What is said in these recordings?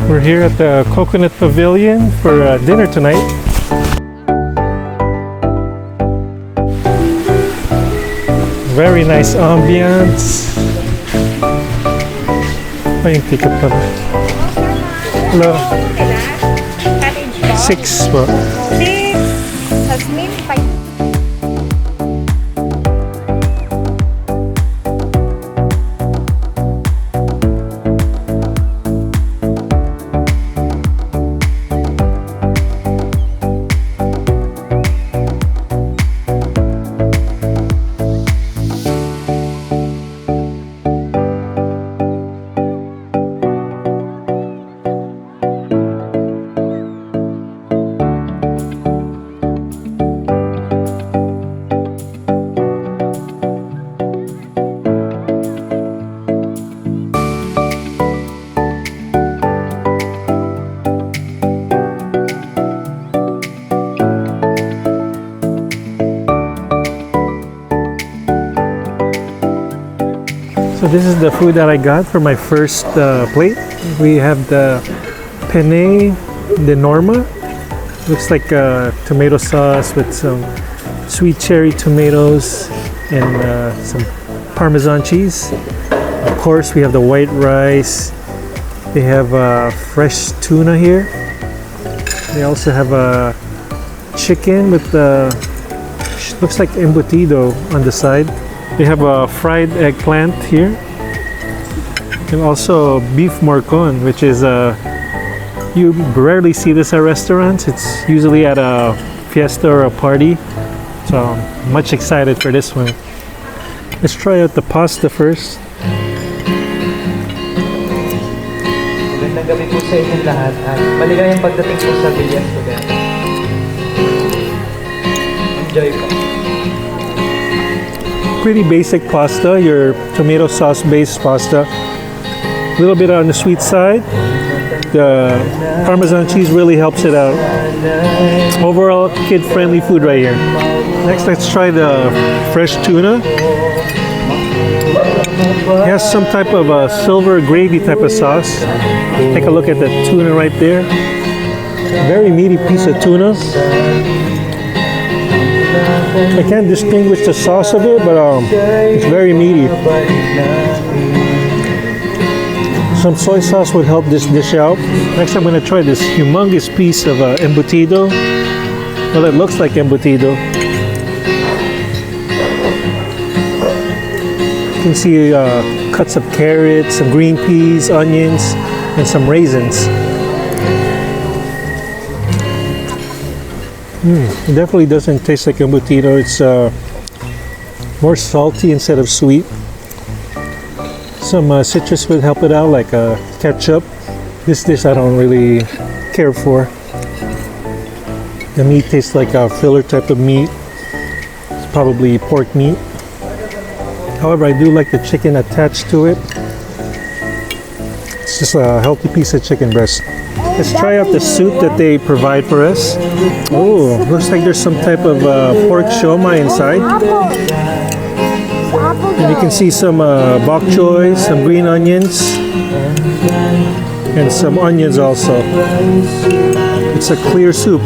We're here at the Coconut Pavilion for dinner tonight. Very nice ambiance. Ay, yung ticket pala. Hello. 6 po. 6. Jasmine, 5. So this is the food that I got for my first plate. We have the penne de norma. Looks like tomato sauce with some sweet cherry tomatoes and some Parmesan cheese. Of course, we have the white rice. They have fresh tuna here. They also have a chicken with looks like embutido on the side. They have a fried eggplant here, and also beef morcon, which is you rarely see this at restaurants. It's usually at a fiesta or a party. So I'm much excited for this one. Let's try out the pasta first. Magandang gabi po sa inyong lahat at maligayang pagdating po sa Escudero. Enjoy po. Pretty basic pasta, your tomato sauce based pasta. A little bit on the sweet side. The Parmesan cheese really helps it out. Overall, kid friendly food right here. Next, let's try the fresh tuna. It has some type of silver gravy type of sauce. Take a look at the tuna right there. Very meaty piece of tuna. I can't distinguish the sauce of it, but it's very meaty. Some soy sauce would help this dish out. Next, I'm going to try this humongous piece of embutido. Well, it looks like embutido. You can see cuts of carrots, some green peas, onions, and some raisins. It definitely doesn't taste like embutido. It's more salty instead of sweet. Some citrus would help it out, like ketchup. This dish I don't really care for. The meat tastes like a filler type of meat. It's probably pork meat. However, I do like the chicken attached to it. It's just a healthy piece of chicken breast. Let's try out the soup that they provide for us. Oh, looks like there's some type of pork siomai inside. And you can see some bok choy, some green onions, and some onions also. It's a clear soup.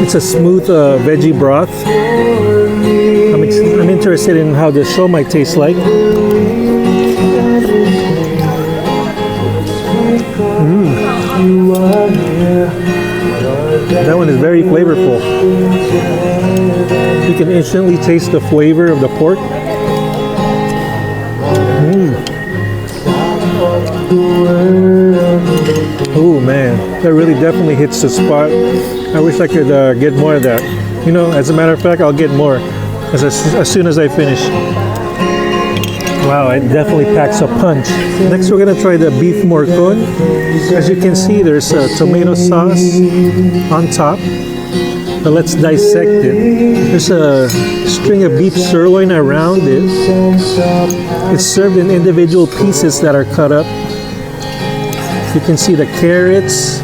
It's a smooth veggie broth. I'm interested in how the siomai tastes like. That one is very flavorful. You can instantly taste the flavor of the pork. Oh man, that really definitely hits the spot. I wish I could get more of that. You know, as a matter of fact, I'll get more as soon as I finish. Wow, it definitely packs a punch. Next, we're gonna try the beef morcon. As you can see, there's a tomato sauce on top. But let's dissect it. There's a string of beef sirloin around it. It's served in individual pieces that are cut up. You can see the carrots,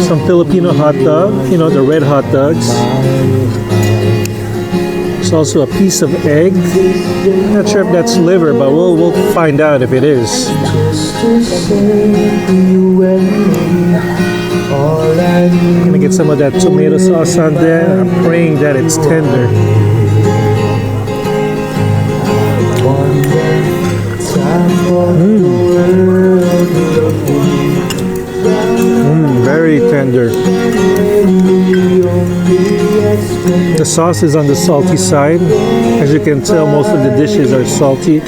some Filipino hot dog, you know, the red hot dogs. There's also a piece of egg. Not sure if that's liver, but we'll find out if it is. I'm gonna get some of that tomato sauce on there. I'm praying that it's tender. Very tender. The sauce is on the salty side. As you can tell, most of the dishes are salty.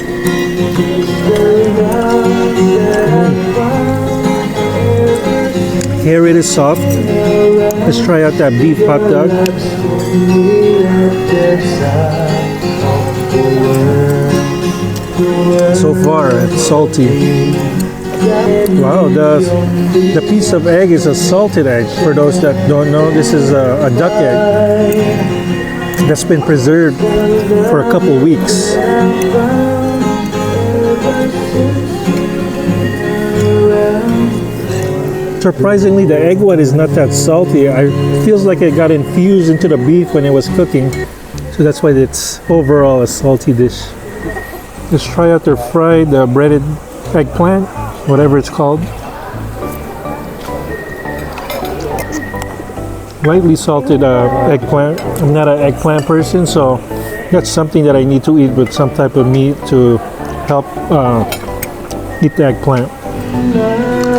Here it is soft. Let's try out that beef hot dog. So far, it's salty. Wow, the piece of egg is a salted egg. For those that don't know, this is a duck egg that's been preserved for a couple weeks. Surprisingly, the egg white is not that salty. It feels like it got infused into the beef when it was cooking. So that's why it's overall a salty dish. Let's try out their fried breaded eggplant, whatever it's called. Lightly salted eggplant. I'm not an eggplant person, so that's something that I need to eat with some type of meat to help eat the eggplant.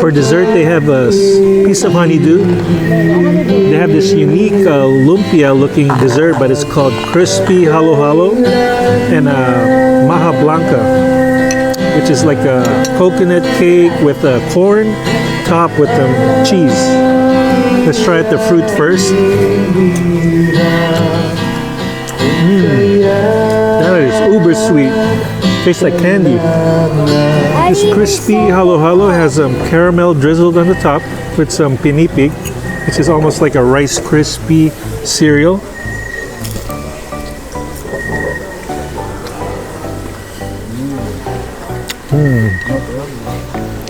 For dessert, they have a piece of honeydew. They have this unique lumpia looking dessert, but it's called crispy halo halo and maha blanca, which is like a coconut cake with a corn topped with cheese. Let's try out the fruit first. That is uber sweet. Tastes like candy. This crispy halo halo has caramel drizzled on the top with some pinipig, which is almost like a Rice Krispie cereal.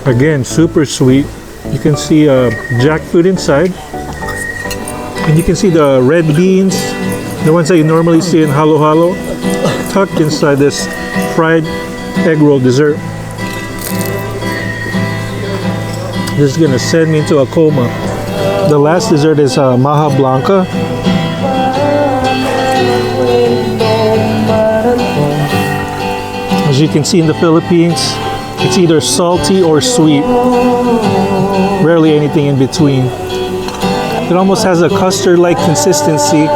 Again, super sweet. You can see jackfruit inside, and you can see the red beans, the ones that you normally see in halo halo, tucked inside this fried egg roll dessert. This is gonna send me into a coma. The last dessert is maha blanca. As you can see in the Philippines, it's either salty or sweet. Rarely anything in between. It almost has a custard-like consistency.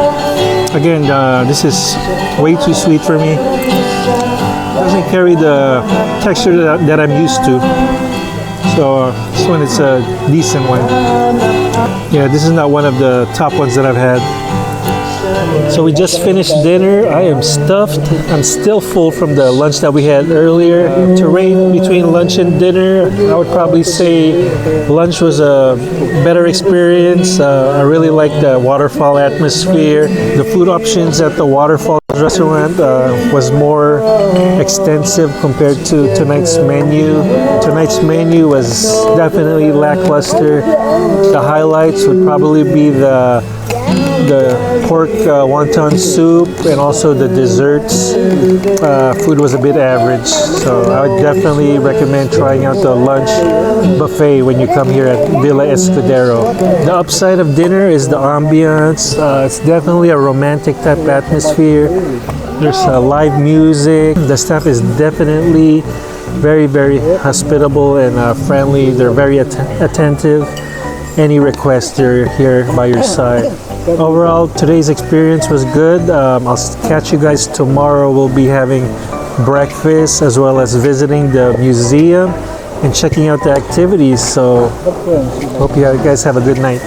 Again, this is way too sweet for me. Doesn't carry the texture that I'm used to. So this one is a decent one. Yeah, this is not one of the top ones that I've had. So we just finished dinner. I am stuffed. I'm still full from the lunch that we had earlier. To rate between lunch and dinner, I would probably say lunch was a better experience. I really liked the waterfall atmosphere. The food options at the waterfall restaurant was more extensive compared to tonight's menu. Tonight's menu was definitely lackluster. The highlights would probably be the pork wonton soup and also the desserts. Food was a bit average, so I would definitely recommend trying out the lunch buffet when you come here at Villa Escudero. The upside of dinner is the ambiance. It's definitely a romantic type atmosphere. There's live music. The staff is definitely very, very hospitable and friendly. They're very attentive. Any request, they're here by your side. Overall, today's experience was good. I'll catch you guys tomorrow. We'll be having breakfast as well as visiting the museum and checking out the activities. So hope you guys have a good night.